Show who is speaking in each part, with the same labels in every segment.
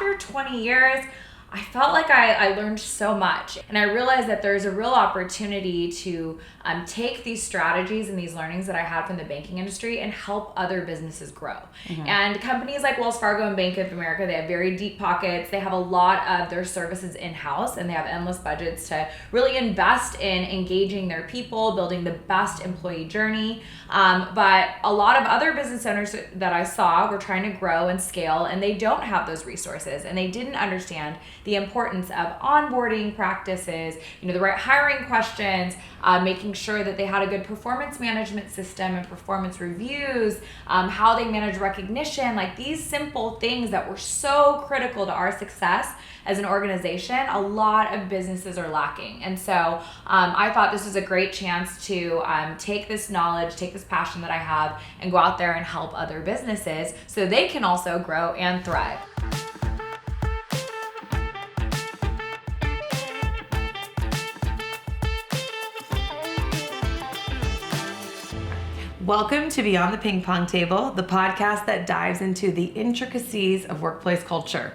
Speaker 1: after 20 years, I felt like I learned so much, and I realized that there's a real opportunity to take these strategies and these learnings that I had from the banking industry and help other businesses grow. And companies like Wells Fargo and Bank of America, they have very deep pockets. They have a lot of their services in-house, and they have endless budgets to really invest in engaging their people, building the best employee journey. But a lot of other business owners that I saw were trying to grow and scale, and they don't have those resources, and they didn't understand the importance of onboarding practices, the right hiring questions, making sure that they had a good performance management system and performance reviews, how they manage recognition, like these simple things that were so critical to our success as an organization. A lot of businesses are lacking. And so I thought this was a great chance to take this knowledge, take this passion that I have, and go out there and help other businesses so they can also grow and thrive.
Speaker 2: Welcome to Beyond the Ping Pong Table, the podcast that dives into the intricacies of workplace culture.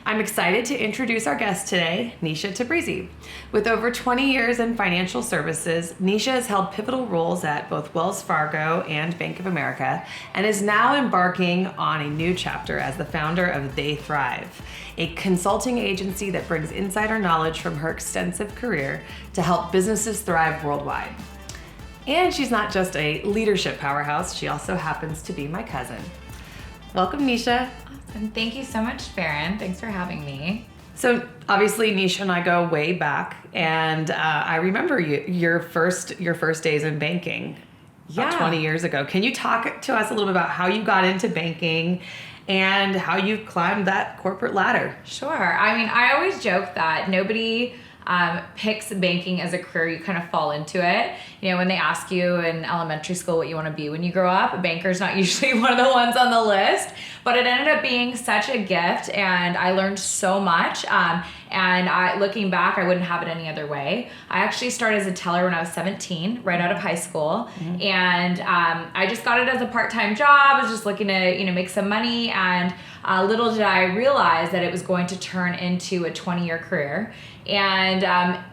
Speaker 2: I'm excited to introduce our guest today, Nicha Tabrizi. With over 20 years in financial services, Nicha has held pivotal roles at both Wells Fargo and Bank of America and is now embarking on a new chapter as the founder of They Thrive, a consulting agency that brings insider knowledge from her extensive career to help businesses thrive worldwide. And she's not just a leadership powerhouse, she also happens to be my cousin. Welcome, Nicha.
Speaker 1: Awesome. Thank you so much, Farron. Thanks for having me.
Speaker 2: So obviously, Nicha and I go way back, and I remember your first days in banking about 20 years ago. Can you talk to us a little bit about how you got into banking and how you climbed that corporate ladder?
Speaker 1: Sure. I mean, I always joke that nobody picks banking as a career. You kind of fall into it. When they ask you in elementary school what you want to be when you grow up, a banker's not usually one of the ones on the list, but it ended up being such a gift, and I learned so much. And looking back, I wouldn't have it any other way. I actually started as a teller when I was 17, right out of high school. And I just got it as a part-time job. I was just looking to, make some money. And little did I realize that it was going to turn into a 20-year career. And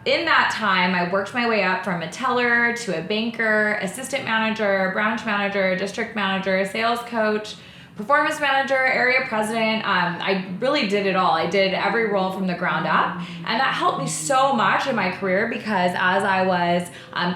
Speaker 1: in that time, I worked my way up from a teller to a banker, assistant manager, branch manager, district manager, sales coach, performance manager, area president. I really did it all. I did every role from the ground up. And that helped me so much in my career because as I was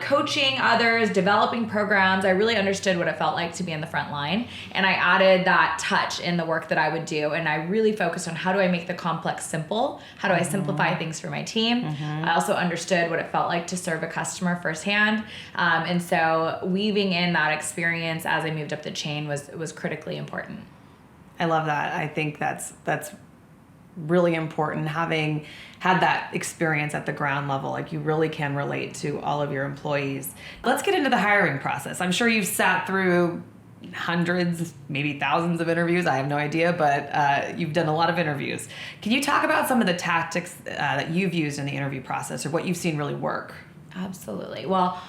Speaker 1: coaching others, developing programs, I really understood what it felt like to be in the front line. And I added that touch in the work that I would do. And I really focused on how do I make the complex simple? How do I simplify things for my team? I also understood what it felt like to serve a customer firsthand. And so weaving in that experience as I moved up the chain was critically important.
Speaker 2: I love that. I think that's really important, having had that experience at the ground level. Like, you really can relate to all of your employees. Let's get into the hiring process. I'm sure you've sat through hundreds, maybe thousands of interviews. I have no idea, but you've done a lot of interviews. Can you talk about some of the tactics that you've used in the interview process, or what you've seen really work?
Speaker 1: Absolutely. Well,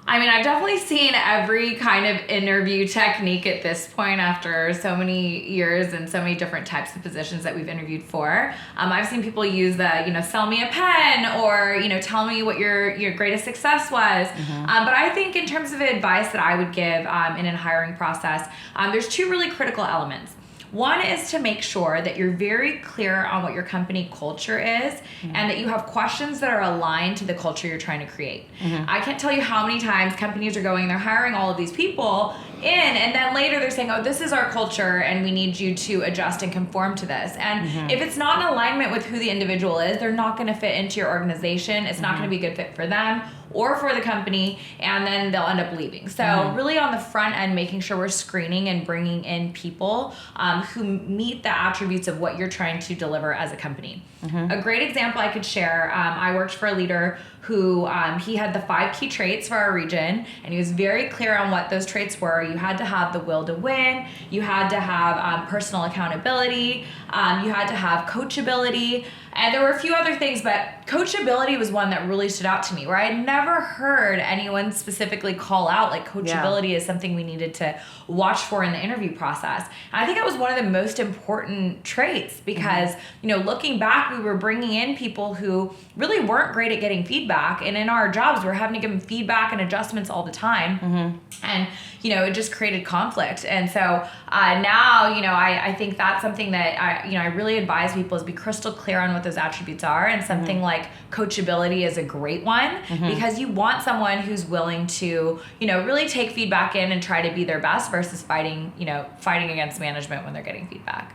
Speaker 1: I mean, I've definitely seen every kind of interview technique at this point after so many years and so many different types of positions that we've interviewed for. I've seen people use the, sell me a pen, or, tell me what your greatest success was. But I think in terms of advice that I would give in a hiring process, there's two really critical elements. One is to make sure that you're very clear on what your company culture is and that you have questions that are aligned to the culture you're trying to create. I can't tell you how many times companies are going, they're hiring all of these people and then later they're saying, oh, this is our culture and we need you to adjust and conform to this. And if it's not in alignment with who the individual is, they're not going to fit into your organization. It's not going to be a good fit for them or for the company, and then they'll end up leaving. So really on the front end, making sure we're screening and bringing in people who meet the attributes of what you're trying to deliver as a company. A great example I could share, I worked for a leader who he had the 5 key traits for our region, and he was very clear on what those traits were. you had to have the will to win, you had to have personal accountability, you had to have coachability, and there were a few other things, but coachability was one that really stood out to me, where I had never heard anyone specifically call out like coachability is something we needed to watch for in the interview process. And I think it was one of the most important traits because, you know, looking back, we were bringing in people who really weren't great at getting feedback. And in our jobs, we're having to give them feedback and adjustments all the time. And, you know, it just created conflict. And so now, you know, I think that's something that I really advise people is be crystal clear on what those attributes are. And something like coachability is a great one because you want someone who's willing to, you know, really take feedback in and try to be their best versus fighting against management when they're getting feedback.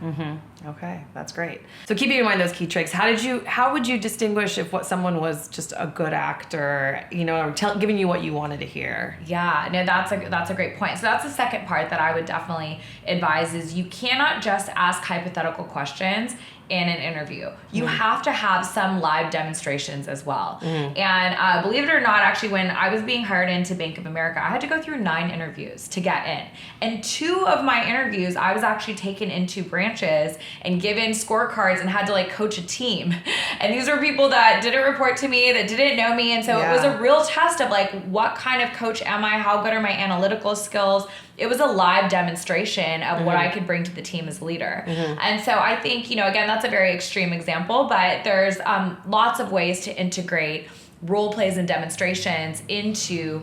Speaker 2: Okay, that's great. So keeping in mind those key traits, how would you distinguish if what someone was just a good actor, you know, or giving you what you wanted to hear?
Speaker 1: Yeah, no, that's a great point. So that's the second part that I would definitely advise is you cannot just ask hypothetical questions in an interview. You have to have some live demonstrations as well. And believe it or not, actually, when I was being hired into Bank of America, I had to go through 9 interviews to get in. And 2 of my interviews, I was actually taken into branches and given scorecards and had to like coach a team. And these were people that didn't report to me, that didn't know me. And so it was a real test of like, what kind of coach am I? How good are my analytical skills? It was a live demonstration of what I could bring to the team as a leader. And so I think, you know, again, that's a very extreme example, but there's lots of ways to integrate role plays and demonstrations into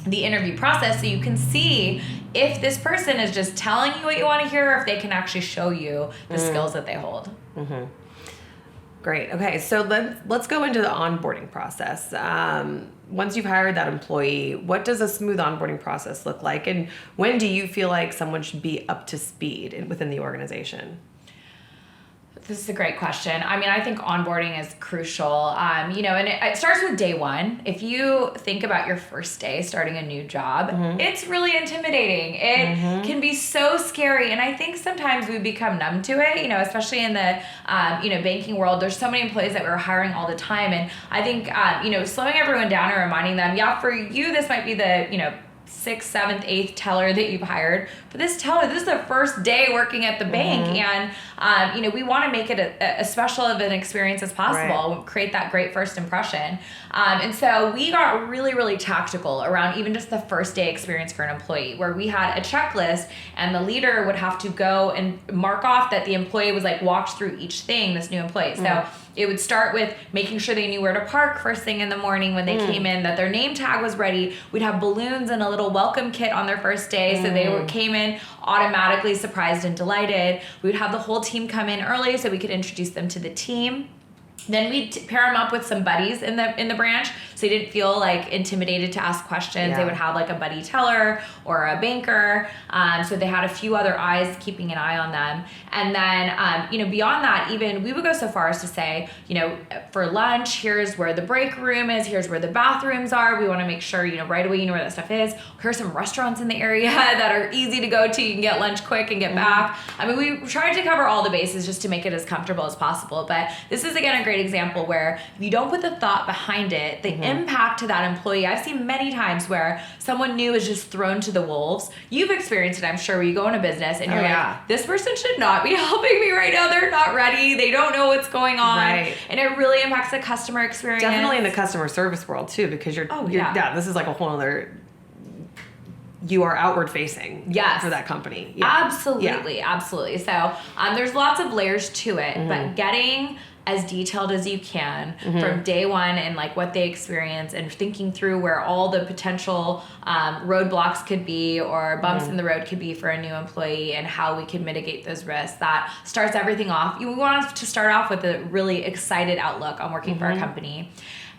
Speaker 1: the interview process so you can see if this person is just telling you what you want to hear or if they can actually show you the skills that they hold.
Speaker 2: Great. Okay, so let's go into the onboarding process. Once you've hired that employee, what does a smooth onboarding process look like? And when do you feel like someone should be up to speed within the organization?
Speaker 1: This is a great question. I mean, I think onboarding is crucial. You know, and it starts with day one. If you think about your first day starting a new job, it's really intimidating. It can be so scary. And I think sometimes we become numb to it, you know, especially in the, banking world. There's so many employees that we're hiring all the time. And I think, slowing everyone down and reminding them, for you, this might be the, 6th, 7th, 8th teller that you've hired. But this teller, this is their first day working at the bank. And, we want to make it as special of an experience as possible, create that great first impression. And so we got really, really tactical around even just the first day experience for an employee, where we had a checklist and the leader would have to go and mark off that the employee was like walked through each thing, this new employee. So it would start with making sure they knew where to park first thing in the morning when they came in, that their name tag was ready. We'd have balloons and a little welcome kit on their first day, so they came in automatically surprised and delighted. We would have the whole team come in early so we could introduce them to the team. Then we'd pair them up with some buddies in the branch, so they didn't feel like intimidated to ask questions. They would have like a buddy teller or a banker, so they had a few other eyes keeping an eye on them. And then, beyond that, even we would go so far as to say, for lunch, here's where the break room is, here's where the bathrooms are. We want to make sure, right away you know where that stuff is. Here's some restaurants in the area that are easy to go to. You can get lunch quick and get back. I mean, we tried to cover all the bases just to make it as comfortable as possible. But this is, again, a great example where if you don't put the thought behind it, the impact to that employee, I've seen many times where someone new is just thrown to the wolves. You've experienced it, I'm sure, where you go in a business and you're like, this person should not be helping me right now. They're not ready. They don't know what's going on. Right. And it really impacts the customer experience.
Speaker 2: Definitely in the customer service world too, because this is like a whole other, you are outward facing for that company.
Speaker 1: Absolutely. So there's lots of layers to it, but getting as detailed as you can from day one and like what they experience and thinking through where all the potential roadblocks could be or bumps in the road could be for a new employee and how we can mitigate those risks. That starts everything off. We want to start off with a really excited outlook on working for our company.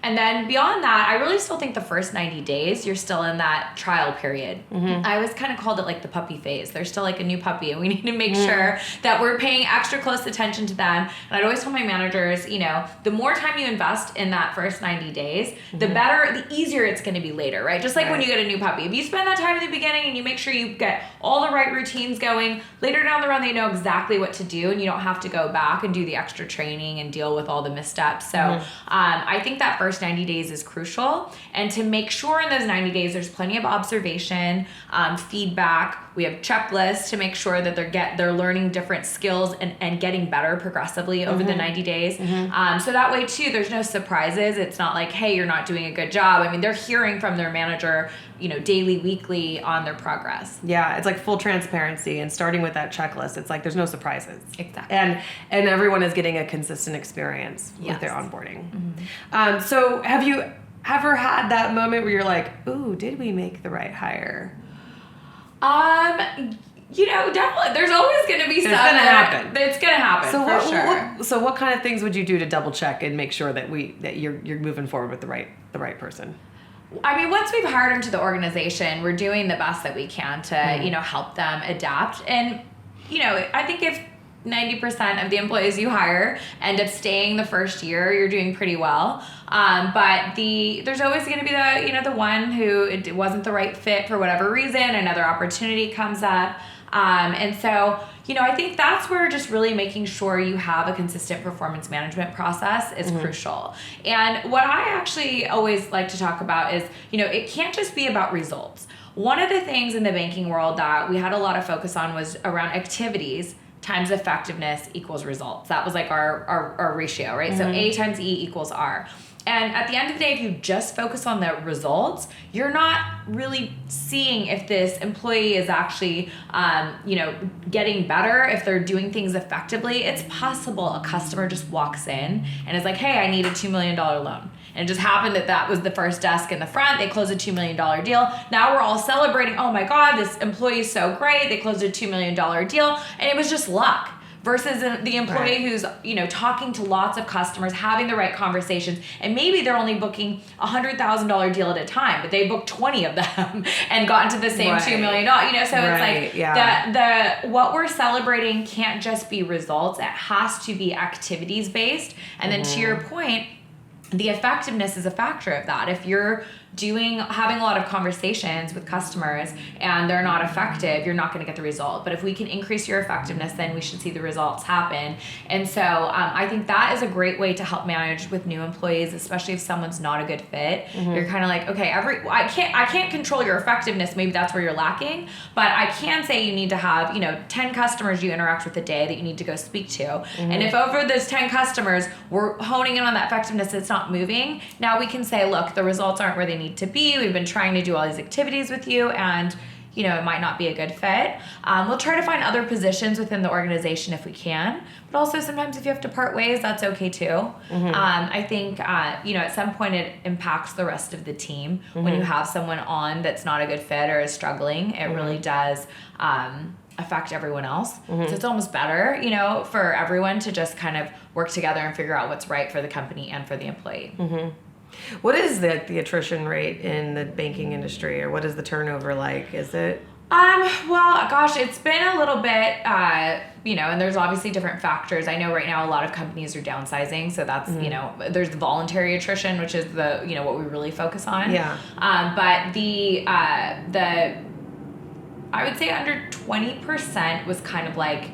Speaker 1: And then beyond that, I really still think the first 90 days, you're still in that trial period. I always kind of called it like the puppy phase. They're still like a new puppy, and we need to make sure that we're paying extra close attention to them. And I'd always tell my managers, the more time you invest in that first 90 days, the better, the easier it's going to be later, right? Just like when you get a new puppy. If you spend that time in the beginning and you make sure you get all the right routines going, later down the road, they know exactly what to do, and you don't have to go back and do the extra training and deal with all the missteps. So I think that first first 90 days is crucial. And to make sure in those 90 days, there's plenty of observation, feedback. We have checklists to make sure that they're learning different skills and getting better progressively over the 90 days. So that way too, there's no surprises. It's not like, hey, you're not doing a good job. I mean, they're hearing from their manager, daily, weekly on their progress.
Speaker 2: Yeah, it's like full transparency, and starting with that checklist, it's like there's no surprises.
Speaker 1: Exactly.
Speaker 2: And everyone is getting a consistent experience with their onboarding. So have you ever had that moment where you're like, ooh, did we make the right hire?
Speaker 1: Definitely. There's always going to be something.
Speaker 2: It's going to happen.
Speaker 1: It's going to happen for sure.
Speaker 2: So what kind of things would you do to double check and make sure that you're moving forward with the right person?
Speaker 1: I mean, once we've hired them to the organization, we're doing the best that we can to, help them adapt. And, I think if 90% of the employees you hire end up staying the first year, you're doing pretty well. But there's always going to be the one who it wasn't the right fit for whatever reason. Another opportunity comes up. And so, I think that's where just really making sure you have a consistent performance management process is crucial. And what I actually always like to talk about is, it can't just be about results. One of the things in the banking world that we had a lot of focus on was around activities times effectiveness equals results. That was like our ratio, right? So A times E equals R. And at the end of the day, if you just focus on the results, you're not really seeing if this employee is actually, getting better, if they're doing things effectively. It's possible a customer just walks in and is like, hey, I need a $2 million loan. And it just happened that was the first desk in the front. They closed a $2 million deal. Now we're all celebrating, oh my God, this employee is so great. They closed a $2 million deal. And it was just luck. Versus the employee who's, talking to lots of customers, having the right conversations, and maybe they're only booking a $100,000 deal at a time, but they booked 20 of them and got into the same $2 million. So it's like what we're celebrating can't just be results. It has to be activities based. And then to your point, the effectiveness is a factor of that. If you're having a lot of conversations with customers and they're not effective, you're not going to get the result. But if we can increase your effectiveness, then we should see the results happen. And so I think that is a great way to help manage with new employees, especially if someone's not a good fit. You're kind of like, okay, I can't control your effectiveness. Maybe that's where you're lacking, but I can say you need to have 10 customers you interact with a day that you need to go speak to. And if over those 10 customers we're honing in on that effectiveness, it's not moving. Now we can say, look, the results aren't where they need to be. We've been trying to do all these activities with you, and it might not be a good fit. We'll try to find other positions within the organization if we can, but also sometimes if you have to part ways, that's okay too. I think at some point it impacts the rest of the team when you have someone on that's not a good fit or is struggling. It really does affect everyone else. So it's almost better, for everyone to just kind of work together and figure out what's right for the company and for the employee.
Speaker 2: What is the attrition rate in the banking industry, or what is the turnover like? Is it?
Speaker 1: Well, gosh, it's been a little bit, and there's obviously different factors. I know right now a lot of companies are downsizing, so that's, there's the voluntary attrition, which is the, what we really focus on.
Speaker 2: Yeah.
Speaker 1: But I would say under 20% was kind of like,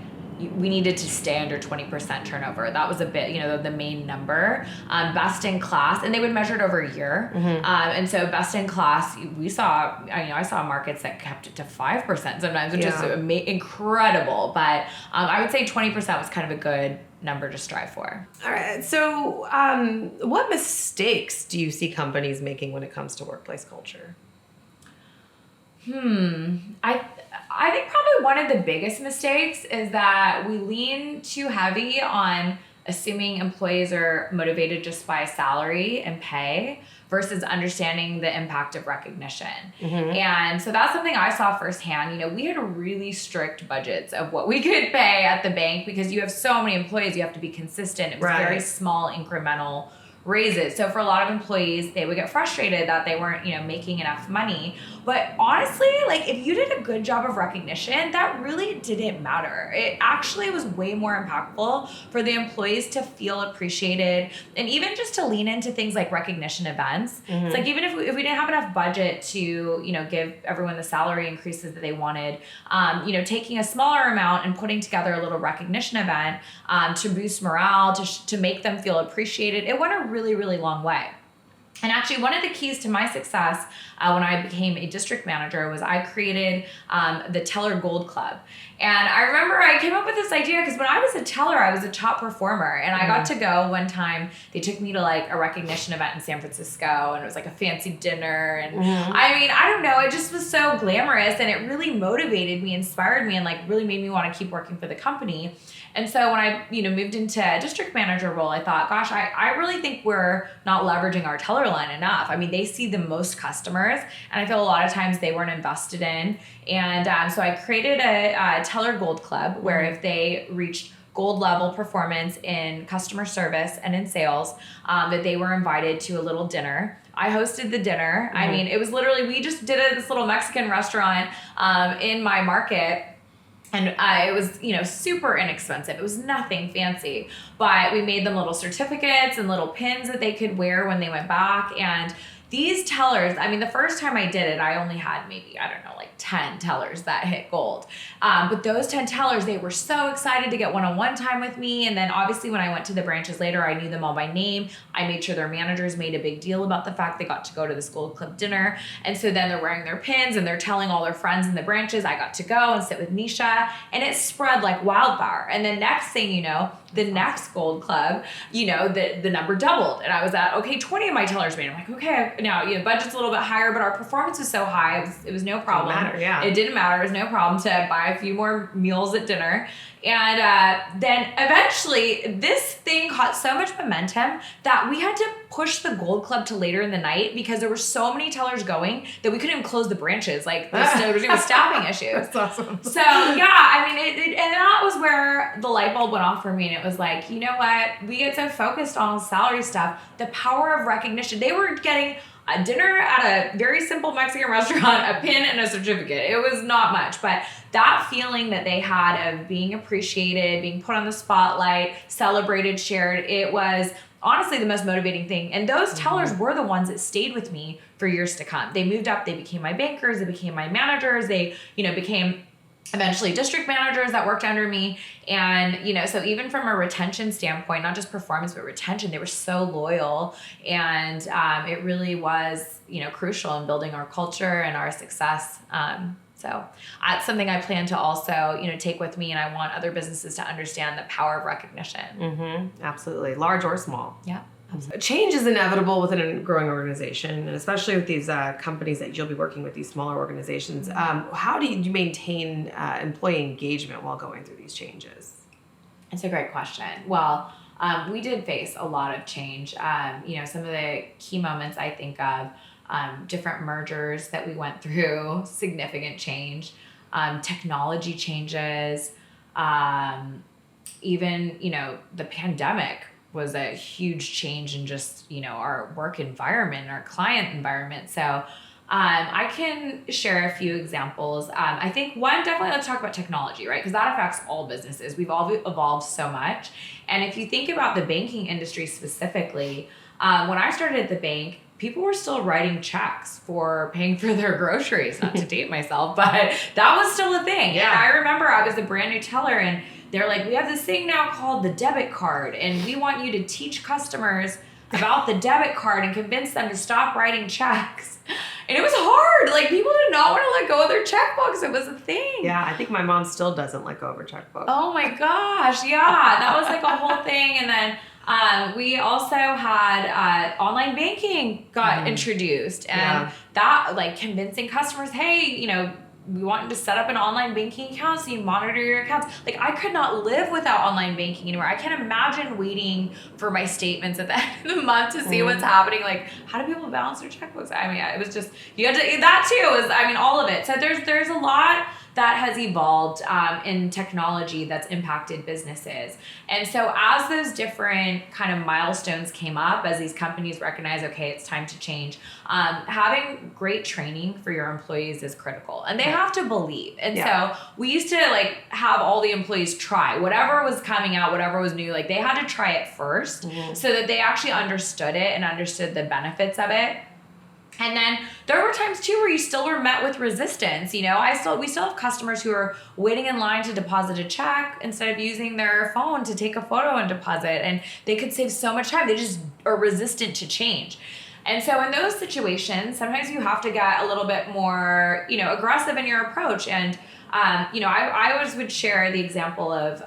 Speaker 1: we needed to stay under 20% turnover. That was a bit, the main number. Best in class, and they would measure it over a year. And so best in class, I saw markets that kept it to 5% sometimes, which is incredible. But I would say 20% was kind of a good number to strive for.
Speaker 2: All right. So what mistakes do you see companies making when it comes to workplace culture?
Speaker 1: I think probably one of the biggest mistakes is that we lean too heavy on assuming employees are motivated just by salary and pay versus understanding the impact of recognition. And so that's something I saw firsthand. We had really strict budgets of what we could pay at the bank because you have so many employees, you have to be consistent. It was very small incremental raises. So for a lot of employees, they would get frustrated that they weren't, making enough money. But honestly, like if you did a good job of recognition, that really didn't matter. It actually was way more impactful for the employees to feel appreciated and even just to lean into things like recognition events. It's like even if we didn't have enough budget to, give everyone the salary increases that they wanted, taking a smaller amount and putting together a little recognition event to boost morale, to make them feel appreciated, it went a really, really long way. And actually, one of the keys to my success when I became a district manager was I created the Teller Gold Club. And I remember I came up with this idea because when I was a teller, I was a top performer. And I got to go one time. They took me to like a recognition event in San Francisco, and it was like a fancy dinner. And I mean, I don't know, it just was so glamorous, and it really motivated me, inspired me, and like really made me want to keep working for the company. And so when I, moved into a district manager role, I thought, gosh, I really think we're not leveraging our teller line enough. I mean, they see the most customers, and I feel a lot of times they weren't invested in. And so I created a Teller Gold Club where if they reached gold level performance in customer service and in sales, that they were invited to a little dinner. I hosted the dinner. I mean, it was literally, we just did it at this little Mexican restaurant in my market. And it was, super inexpensive. It was nothing fancy, but we made them little certificates and little pins that they could wear when they went back. And these tellers, I mean, the first time I did it, I only had maybe, 10 tellers that hit gold. But those 10 tellers, they were so excited to get one-on-one time with me. And then obviously when I went to the branches later, I knew them all by name. I made sure their managers made a big deal about the fact they got to go to this Gold Club dinner. And so then they're wearing their pins and they're telling all their friends in the branches, I got to go and sit with Nicha. And it spread like wildfire. And then next thing you know, the next Gold Club, the number doubled. And I was at, 20 of my tellers made. I'm like, okay, now, budget's a little bit higher, but our performance was so high, it was no problem.
Speaker 2: Didn't matter, yeah.
Speaker 1: It didn't matter. It was no problem to buy a few more meals at dinner. And then eventually this thing caught so much momentum that we had to push the Gold Club to later in the night because there were so many tellers going that we couldn't even close the branches. Like there was staffing issues.
Speaker 2: That's awesome.
Speaker 1: So yeah, I mean, and that was where the light bulb went off for me. And it was like, you know what? We get so focused on salary stuff, the power of recognition. They were getting a dinner at a very simple Mexican restaurant, a pin and a certificate. It was not much, but that feeling that they had of being appreciated, being put on the spotlight, celebrated, shared, it was honestly the most motivating thing. And those tellers were the ones that stayed with me for years to come. They moved up, they became my bankers, they became my managers, they, became eventually district managers that worked under me. And, so even from a retention standpoint, not just performance, but retention, they were so loyal. And it really was, crucial in building our culture and our success. So that's something I plan to also, take with me. And I want other businesses to understand the power of recognition.
Speaker 2: Mm-hmm. Absolutely. Large or small.
Speaker 1: Yeah.
Speaker 2: Change is inevitable within a growing organization, and especially with these companies that you'll be working with, these smaller organizations. How do you maintain employee engagement while going through these changes?
Speaker 1: It's a great question. Well, we did face a lot of change. Some of the key moments I think of, different mergers that we went through, significant change, technology changes, even, the pandemic was a huge change in just, our work environment, our client environment. So I can share a few examples. I think one, definitely let's talk about technology, right? Because that affects all businesses. We've all evolved so much. And if you think about the banking industry specifically, when I started at the bank, people were still writing checks for paying for their groceries, not to date myself, but that was still a thing. Yeah. And I remember I was a brand new teller and they're like, we have this thing now called the debit card, and we want you to teach customers about the debit card and convince them to stop writing checks. And it was hard. Like, people did not want to let go of their checkbooks. It was a thing.
Speaker 2: Yeah, I think my mom still doesn't let go of her checkbook.
Speaker 1: Oh my gosh, yeah. That was like a whole thing. And then we also had online banking got introduced. And that, like, convincing customers, hey, we want you to set up an online banking account so you monitor your accounts. Like, I could not live without online banking anymore. I can't imagine waiting for my statements at the end of the month to see what's happening. Like, how do people balance their checkbooks? I mean, it was just, you had to, that too all of it. So there's a lot that has evolved in technology that's impacted businesses. And so as those different kind of milestones came up, as these companies recognize, okay, it's time to change, having great training for your employees is critical. And they have to believe. And so we used to have all the employees try whatever was coming out, whatever was new, they had to try it first so that they actually understood it and understood the benefits of it. And then there were times too where you still were met with resistance. We still have customers who are waiting in line to deposit a check instead of using their phone to take a photo and deposit. And they could save so much time. They just are resistant to change. And so in those situations, sometimes you have to get a little bit more, aggressive in your approach. And, I always would share the example of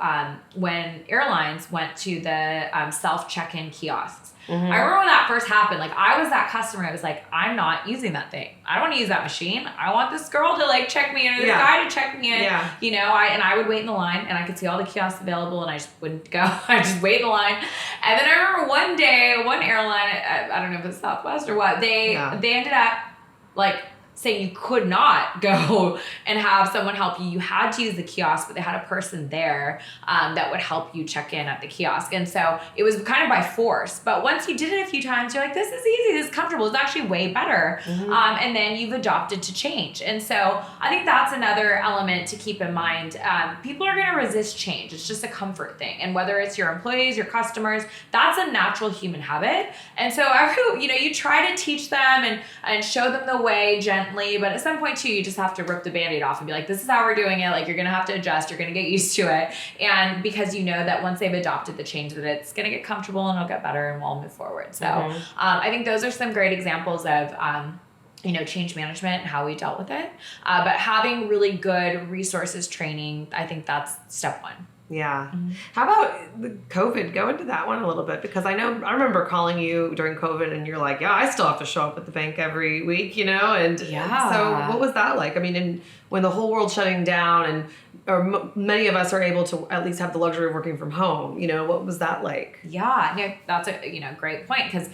Speaker 1: when airlines went to the self check-in kiosks. I remember when that first happened, like I was that customer. I was like, I'm not using that thing. I don't want to use that machine. I want this girl to like check me in or this guy to check me in. Yeah. I would wait in the line and I could see all the kiosks available and I just wouldn't go. I just wait in the line. And then I remember one day, one airline, I don't know if it's Southwest or what, they ended up like saying you could not go and have someone help you. You had to use the kiosk, but they had a person there that would help you check in at the kiosk. And so it was kind of by force. But once you did it a few times, you're like, this is easy, this is comfortable, it's actually way better. And then you've adopted to change. And so I think that's another element to keep in mind. People are going to resist change. It's just a comfort thing. And whether it's your employees, your customers, that's a natural human habit. And so you try to teach them and show them the way gently. But at some point too, you just have to rip the Band-Aid off and be like, this is how we're doing it. Like, you're going to have to adjust. You're going to get used to it. And because you know that once they've adopted the change, that it's going to get comfortable and it'll get better and we'll move forward. So I think those are some great examples of, change management and how we dealt with it. But having really good resources training, I think that's step one.
Speaker 2: Yeah. How about the COVID? Go into that one a little bit, because I remember calling you during COVID and you're like, yeah, I still have to show up at the bank every week, and so what was that like? I mean, when the whole world's shutting down many of us are able to at least have the luxury of working from home, what was that like?
Speaker 1: Yeah, that's a great point, because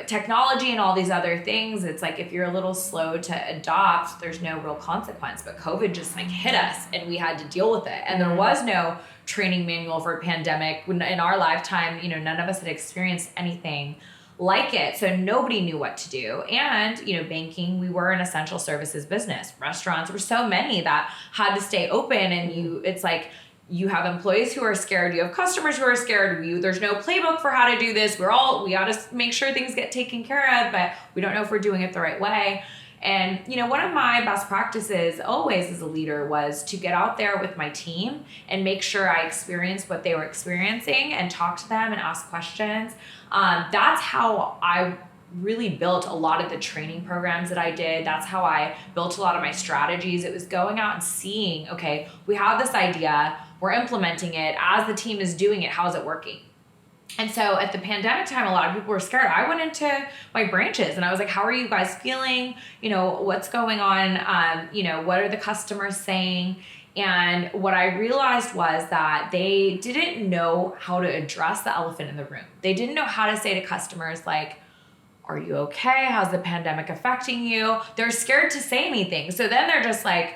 Speaker 1: technology and all these other things, it's like if you're a little slow to adopt, there's no real consequence. But COVID just like hit us and we had to deal with it. And there was no training manual for a pandemic. In our lifetime, none of us had experienced anything like it. So nobody knew what to do. And, banking, we were an essential services business. Restaurants were so many that had to stay open. And it's like, you have employees who are scared. You have customers who are scared. There's no playbook for how to do this. We got to make sure things get taken care of, but we don't know if we're doing it the right way. And, one of my best practices always as a leader was to get out there with my team and make sure I experienced what they were experiencing and talk to them and ask questions. That's how I really built a lot of the training programs that I did. That's how I built a lot of my strategies. It was going out and seeing, okay, we have this idea, we're implementing it. As the team is doing it, how's it working? And so at the pandemic time, a lot of people were scared. I went into my branches and I was like, how are you guys feeling? What's going on? What are the customers saying? And what I realized was that they didn't know how to address the elephant in the room. They didn't know how to say to customers, like, are you okay? How's the pandemic affecting you? They're scared to say anything. So then they're just like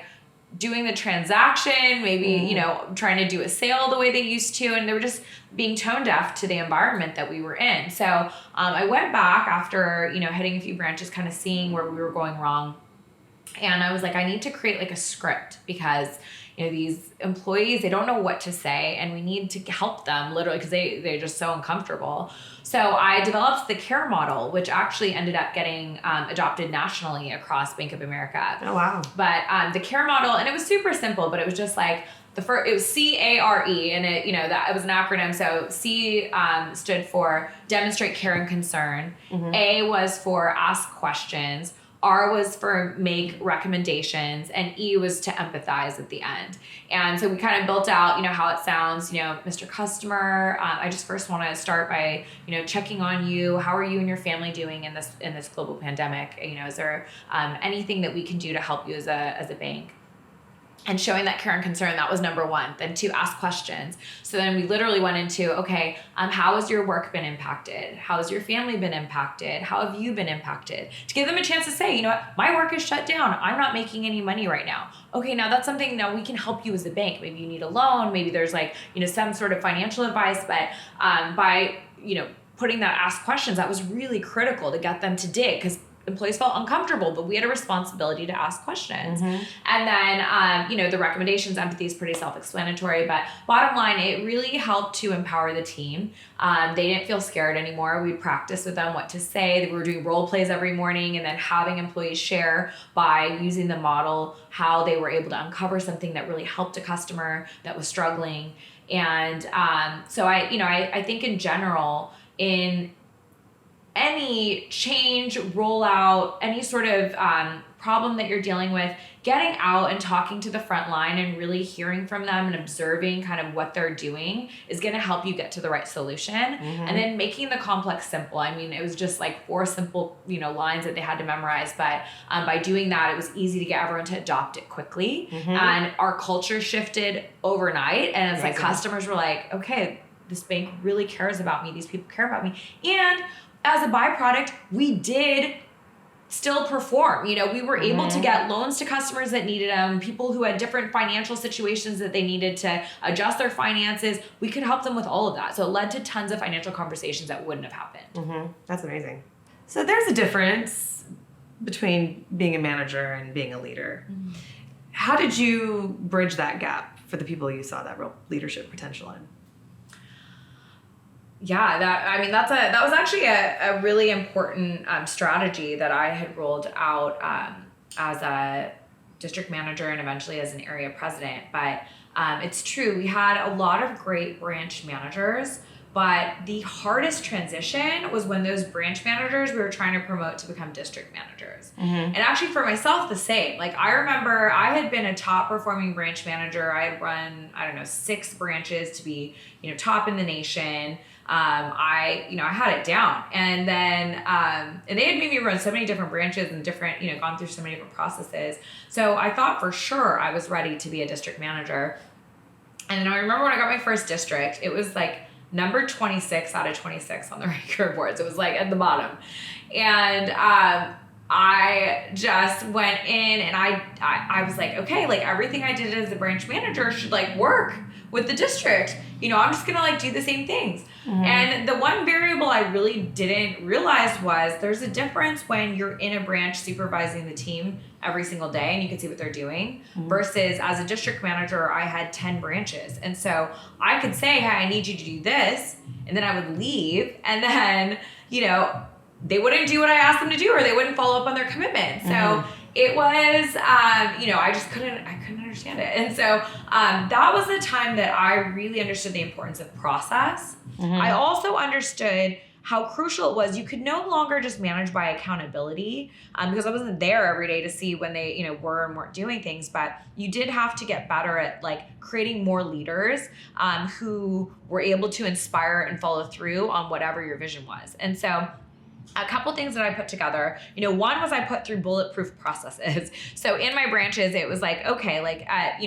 Speaker 1: doing the transaction, maybe, trying to do a sale the way they used to. And they were just being tone deaf to the environment that we were in. So I went back after, hitting a few branches, kind of seeing where we were going wrong. And I was like, I need to create like a script, because these employees, they don't know what to say, and we need to help them literally because they're just so uncomfortable. So I developed the CARE model, which actually ended up getting adopted nationally across Bank of America.
Speaker 2: Oh, wow.
Speaker 1: But the CARE model, and it was super simple, but it was just like it was CARE, and it was an acronym. So C stood for demonstrate care and concern. A was for ask questions. R was for make recommendations, and E was to empathize at the end. And so we kind of built out, how it sounds, Mr. Customer, I just first want to start by, checking on you. How are you and your family doing in this global pandemic? Is there anything that we can do to help you as a bank? And showing that care and concern, that was number one. Then 2, ask questions. So then we literally went into, okay, how has your work been impacted? How has your family been impacted? How have you been impacted? To give them a chance to say, my work is shut down. I'm not making any money right now. Okay, now that's something we can help you as a bank. Maybe you need a loan. Maybe there's some sort of financial advice. But by, putting that ask questions, that was really critical to get them to dig, because employees felt uncomfortable, but we had a responsibility to ask questions. And then, the recommendations, empathy is pretty self-explanatory, but bottom line, it really helped to empower the team. They didn't feel scared anymore. We'd practice with them what to say. We were doing role plays every morning, and then having employees share by using the model how they were able to uncover something that really helped a customer that was struggling. And so I think in general, in any change, rollout, any sort of problem that you're dealing with, getting out and talking to the front line and really hearing from them and observing kind of what they're doing is going to help you get to the right solution. And then making the complex simple. I mean, it was just like 4 simple, lines that they had to memorize, but by doing that, it was easy to get everyone to adopt it quickly. And our culture shifted overnight, and it's like customers were like, okay, this bank really cares about me. These people care about me. And as a byproduct, we did still perform. We were able to get loans to customers that needed them, people who had different financial situations that they needed to adjust their finances. We could help them with all of that. So it led to tons of financial conversations that wouldn't have happened.
Speaker 2: That's amazing. So there's a difference between being a manager and being a leader. How did you bridge that gap for the people you saw that real leadership potential in?
Speaker 1: Yeah, that was actually a really important strategy that I had rolled out as a district manager and eventually as an area president. But it's true, we had a lot of great branch managers, but the hardest transition was when those branch managers we were trying to promote to become district managers. And actually for myself, the same. Like, I remember I had been a top performing branch manager. I had run, 6 branches to be, top in the nation. I had it down, and then, and they had made me run so many different branches and different, gone through so many different processes. So I thought for sure I was ready to be a district manager. And then I remember when I got my first district, it was like number 26 out of 26 on the recurve boards. It was like at the bottom. And, I just went in and I was like, okay, like everything I did as a branch manager should like work with the district. I'm just going to like do the same things. And the one variable I really didn't realize was there's a difference when you're in a branch supervising the team every single day and you can see what they're doing versus as a district manager, I had 10 branches. And so I could say, hey, I need you to do this. And then I would leave. And then, they wouldn't do what I asked them to do, or they wouldn't follow up on their commitment. So it was, I just couldn't understand it. And so that was the time that I really understood the importance of process. I also understood how crucial it was. You could no longer just manage by accountability because I wasn't there every day to see when they, were and weren't doing things, but you did have to get better at like creating more leaders who were able to inspire and follow through on whatever your vision was. And so a couple things that I put together, one was I put through bulletproof processes. So in my branches, it was like, okay, like at,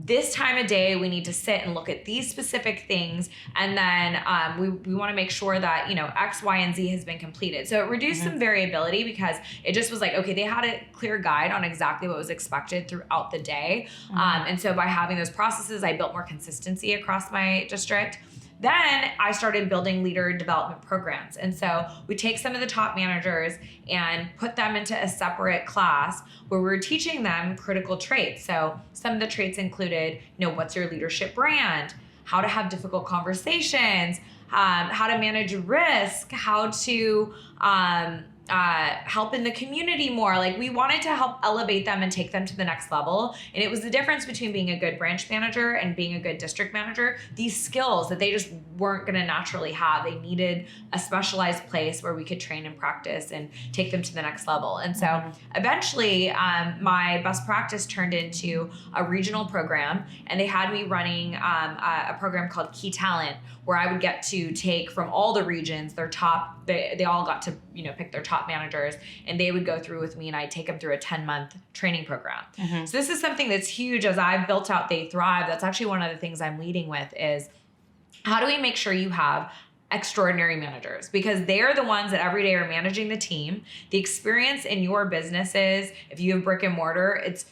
Speaker 1: this time of day, we need to sit and look at these specific things. And then we want to make sure that, X, Y, and Z has been completed. So it reduced some variability because it just was like, okay, they had a clear guide on exactly what was expected throughout the day. And so by having those processes, I built more consistency across my district. Then I started building leader development programs. And so we take some of the top managers and put them into a separate class where we're teaching them critical traits. So some of the traits included, what's your leadership brand, how to have difficult conversations, how to manage risk, how to help in the community more. Like, we wanted to help elevate them and take them to the next level. And it was the difference between being a good branch manager and being a good district manager. These skills that they just weren't going to naturally have. They needed a specialized place where we could train and practice and take them to the next level. And so eventually my best practice turned into a regional program, and they had me running a program called Key Talent, where I would get to take from all the regions their top, they all got to, pick their top managers, and they would go through with me, and I'd take them through a 10-month training program. So this is something that's huge. As I've built out They Thrive, that's actually one of the things I'm leading with is how do we make sure you have extraordinary managers, because they're the ones that every day are managing the team. The experience in your businesses, if you have brick and mortar, it's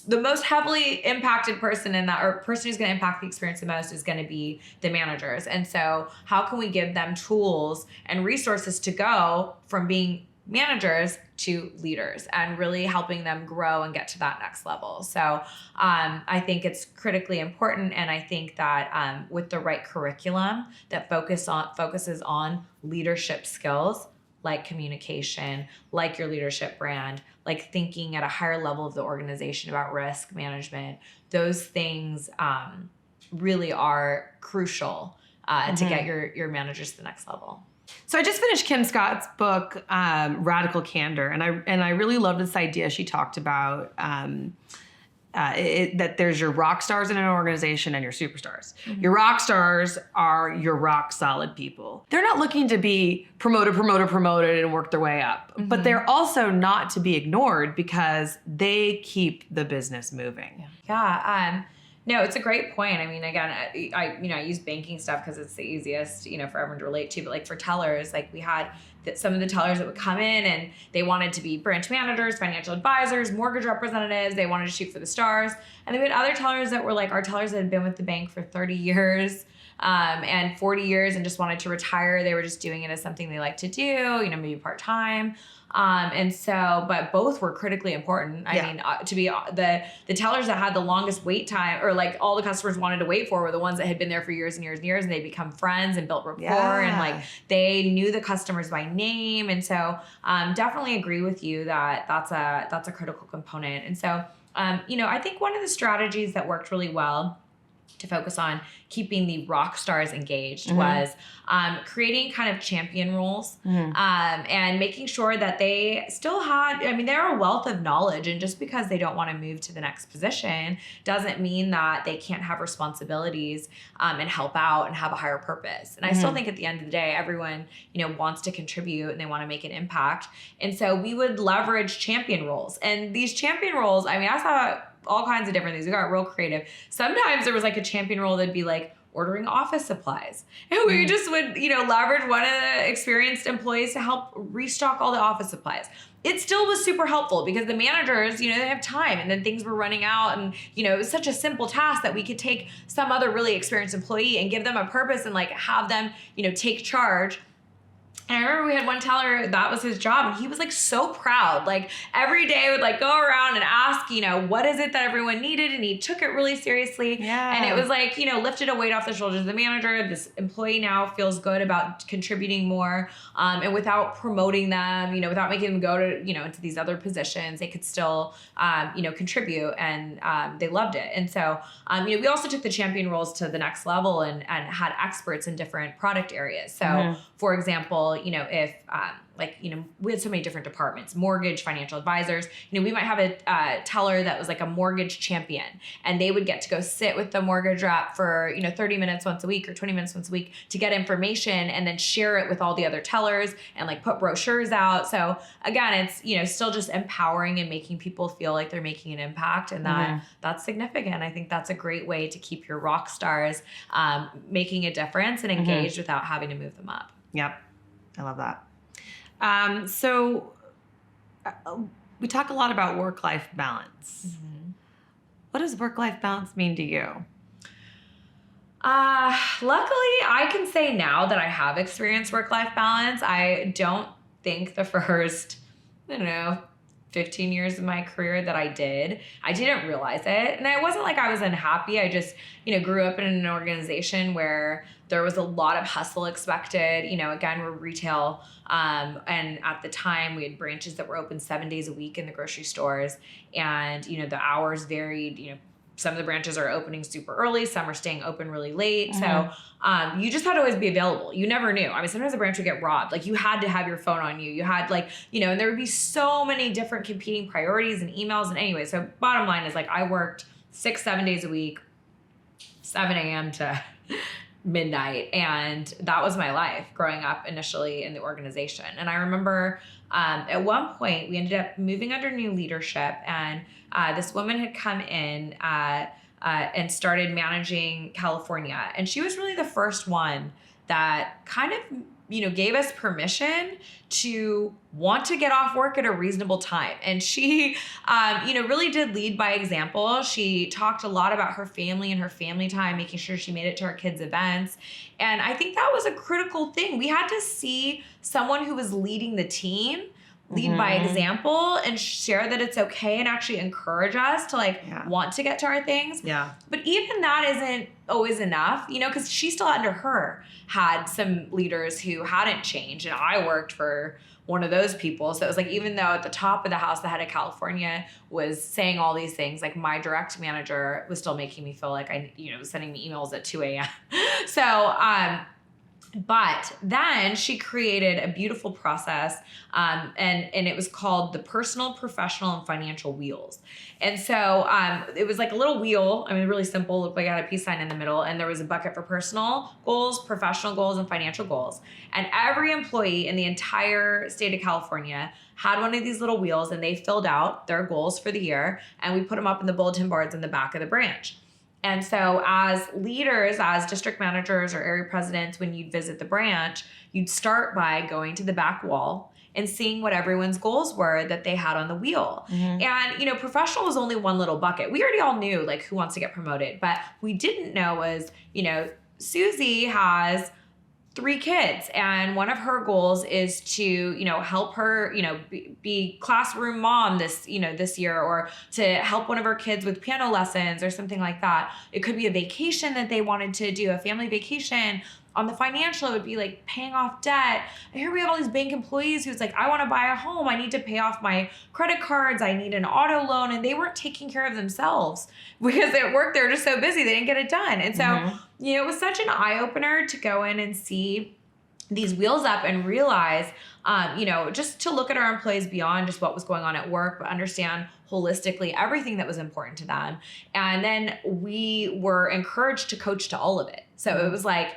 Speaker 1: the most heavily impacted person in that, or person who's going to impact the experience the most is going to be the managers. And so how can we give them tools and resources to go from being managers to leaders and really helping them grow and get to that next level? So I think it's critically important. And I think that with the right curriculum that focuses on leadership skills, like communication, like your leadership brand, like thinking at a higher level of the organization about risk management, those things really are crucial to get your managers to the next level.
Speaker 2: So I just finished Kim Scott's book, Radical Candor, and I really love this idea she talked about. That there's your rock stars in an organization and your superstars. Mm-hmm. Your rock stars are your rock solid people. They're not looking to be promoted and work their way up, mm-hmm. but they're also not to be ignored because they keep the business moving.
Speaker 1: Yeah. No, it's a great point. I mean, again, I use banking stuff because it's the easiest, for everyone to relate to. But like for tellers, like we had some of the tellers that would come in and they wanted to be branch managers, financial advisors, mortgage representatives. They wanted to shoot for the stars. And then we had other tellers that were like our tellers that had been with the bank for 30 years and 40 years and just wanted to retire. They were just doing it as something they like to do, maybe part-time. But both were critically important. I mean, to be the tellers that had the longest wait time, or like all the customers wanted to wait for, were the ones that had been there for years and years and years, and they become friends and built rapport, and like they knew the customers by name. And so, definitely agree with you that that's a critical component. And so, I think one of the strategies that worked really well to focus on keeping the rock stars engaged was creating kind of champion roles and making sure that they still had, they're a wealth of knowledge, and just because they don't want to move to the next position doesn't mean that they can't have responsibilities and help out and have a higher purpose. And I still think at the end of the day, everyone, wants to contribute and they want to make an impact. And so we would leverage champion roles. And these champion roles, I saw all kinds of different things. We got real creative. Sometimes there was like a champion role that'd be like ordering office supplies. And we just would, leverage one of the experienced employees to help restock all the office supplies. It still was super helpful because the managers, they have time, and then things were running out, and, it was such a simple task that we could take some other really experienced employee and give them a purpose and like have them, take charge. And I remember we had one teller, that was his job, and he was like so proud. Like every day would like go around and ask, what is it that everyone needed? And he took it really seriously. Yeah. And it was like, lifted a weight off the shoulders of the manager. This employee now feels good about contributing more. And without promoting them, without making them go to, into these other positions, they could still, contribute, and they loved it. And so, we also took the champion roles to the next level and had experts in different product areas. So for example, if we had so many different departments, mortgage, financial advisors, we might have a teller that was like a mortgage champion, and they would get to go sit with the mortgage rep for, 30 minutes once a week or 20 minutes once a week to get information and then share it with all the other tellers and like put brochures out. So again, it's, still just empowering and making people feel like they're making an impact, and that's significant. I think that's a great way to keep your rock stars making a difference and engaged without having to move them up.
Speaker 2: Yep. I love that. So we talk a lot about work-life balance. What does work-life balance mean to you?
Speaker 1: Luckily, I can say now that I have experienced work-life balance. I don't think the first, 15 years of my career that I didn't realize it. And it wasn't like I was unhappy. I just, grew up in an organization where there was a lot of hustle expected. Again, we're retail. And at the time we had branches that were open 7 days a week in the grocery stores. And, the hours varied, some of the branches are opening super early. Some are staying open really late. So you just had to always be available. You never knew. Sometimes the branch would get robbed. Like you had to have your phone on you. You had and there would be so many different competing priorities and emails. And anyway, so bottom line is like I worked 6-7 days a week, 7 a.m. to midnight. And that was my life growing up initially in the organization. And I remember at one point we ended up moving under new leadership, and this woman had come in and started managing California. And she was really the first one that kind of, gave us permission to want to get off work at a reasonable time. And she, really did lead by example. She talked a lot about her family and her family time, making sure she made it to her kids' events. And I think that was a critical thing. We had to see someone who was leading the team lead by example and share that it's okay and actually encourage us to want to get to our things. Yeah. But even that isn't always enough, because she still under her had some leaders who hadn't changed. And I worked for one of those people. So it was like, even though at the top of the house, the head of California was saying all these things, like my direct manager was still making me feel like I, was sending me emails at 2 a.m. So, But then she created a beautiful process, and it was called the personal, professional, and financial wheels. And so it was like a little wheel. I mean, really simple. Looked like I had a peace sign in the middle, and there was a bucket for personal goals, professional goals, and financial goals. And every employee in the entire state of California had one of these little wheels, and they filled out their goals for the year, and we put them up in the bulletin boards in the back of the branch. And so as leaders, as district managers or area presidents, when you'd visit the branch, you'd start by going to the back wall and seeing what everyone's goals were that they had on the wheel. And, professional was only one little bucket. We already all knew like who wants to get promoted, but we didn't know was, Susie has 3 kids, and one of her goals is to, help her, be classroom mom this year, or to help one of her kids with piano lessons or something like that. It could be a vacation that they wanted to do, a family vacation. On the financial, it would be like paying off debt. And here we have all these bank employees who's like, I want to buy a home. I need to pay off my credit cards. I need an auto loan. And they weren't taking care of themselves because at work, they were just so busy. They didn't get it done. And so, it was such an eye opener to go in and see these wheels up and realize, just to look at our employees beyond just what was going on at work, but understand holistically everything that was important to them. And then we were encouraged to coach to all of it. So it was like,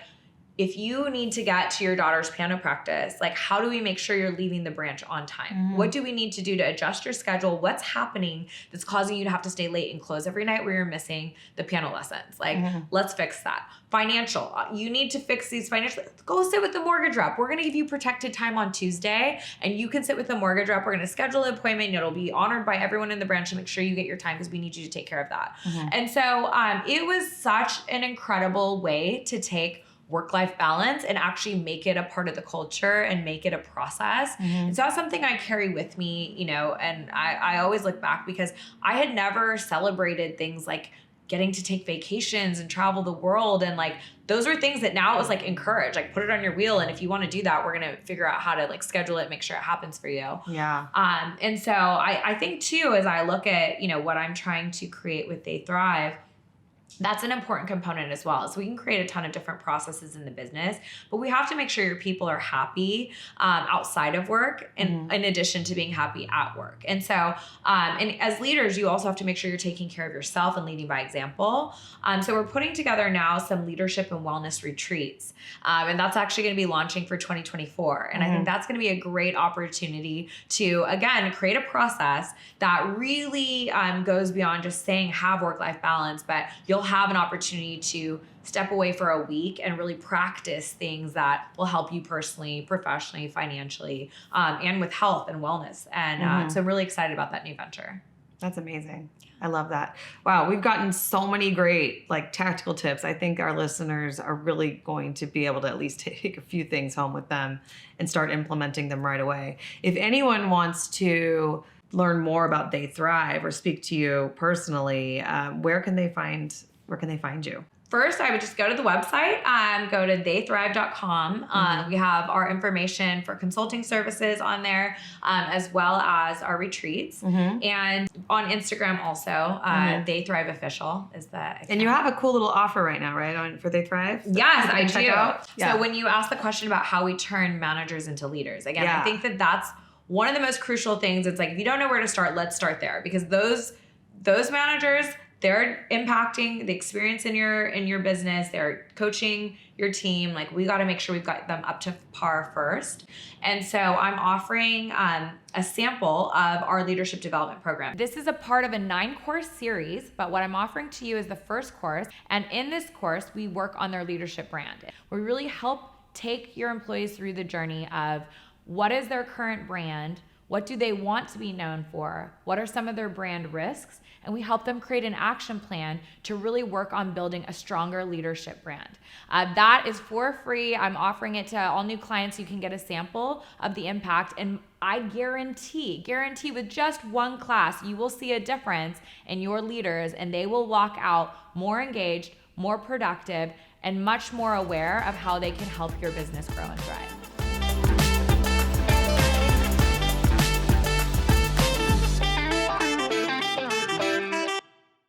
Speaker 1: if you need to get to your daughter's piano practice, like how do we make sure you're leaving the branch on time? What do we need to do to adjust your schedule? What's happening that's causing you to have to stay late and close every night where you're missing the piano lessons? Like, let's fix that. Financial, you need to fix these financial, go sit with the mortgage rep. We're going to give you protected time on Tuesday and you can sit with the mortgage rep. We're going to schedule an appointment and it'll be honored by everyone in the branch to make sure you get your time because we need you to take care of that. And so it was such an incredible way to take work-life balance and actually make it a part of the culture and make it a process. And so that's something I carry with me, and I always look back because I had never celebrated things like getting to take vacations and travel the world. And like, those are things that now it was like encouraged, like put it on your wheel. And if you want to do that, we're going to figure out how to like schedule it, make sure it happens for you.
Speaker 2: Yeah.
Speaker 1: And so I think too, as I look at, what I'm trying to create with They Thrive, that's an important component as well. So we can create a ton of different processes in the business, but we have to make sure your people are happy outside of work and in addition to being happy at work. And so, and as leaders, you also have to make sure you're taking care of yourself and leading by example. So we're putting together now some leadership and wellness retreats. And that's actually going to be launching for 2024. And I think that's going to be a great opportunity to, again, create a process that really goes beyond just saying have work-life balance, but you'll have an opportunity to step away for a week and really practice things that will help you personally, professionally, financially, and with health and wellness. And so I'm really excited about that new venture.
Speaker 2: That's amazing. I love that. Wow, we've gotten so many great tactical tips. I think our listeners are really going to be able to at least take a few things home with them and start implementing them right away. If anyone wants to learn more about They Thrive or speak to you personally, where can they find you?
Speaker 1: First, I would just go to the website, go to theythrive.com. We have our information for consulting services on there, as well as our retreats. And on Instagram also, They Thrive Official is the account.
Speaker 2: And you have a cool little offer right now, right, for They Thrive?
Speaker 1: Yes, I do. Yeah. So when you ask the question about how we turn managers into leaders, again, I think that's one of the most crucial things. It's like, if you don't know where to start, let's start there. Because those managers, they're impacting the experience in your business. They're coaching your team. Like, we got to make sure we've got them up to par first. And so I'm offering a sample of our leadership development program. This is a part of a 9-course series, but what I'm offering to you is the first course. And in this course, we work on their leadership brand. We really help take your employees through the journey of what is their current brand, what do they want to be known for, what are some of their brand risks, and we help them create an action plan to really work on building a stronger leadership brand. That is for free. I'm offering it to all new clients. You can get a sample of the impact, and I guarantee with just one class, you will see a difference in your leaders, and they will walk out more engaged, more productive, and much more aware of how they can help your business grow and thrive.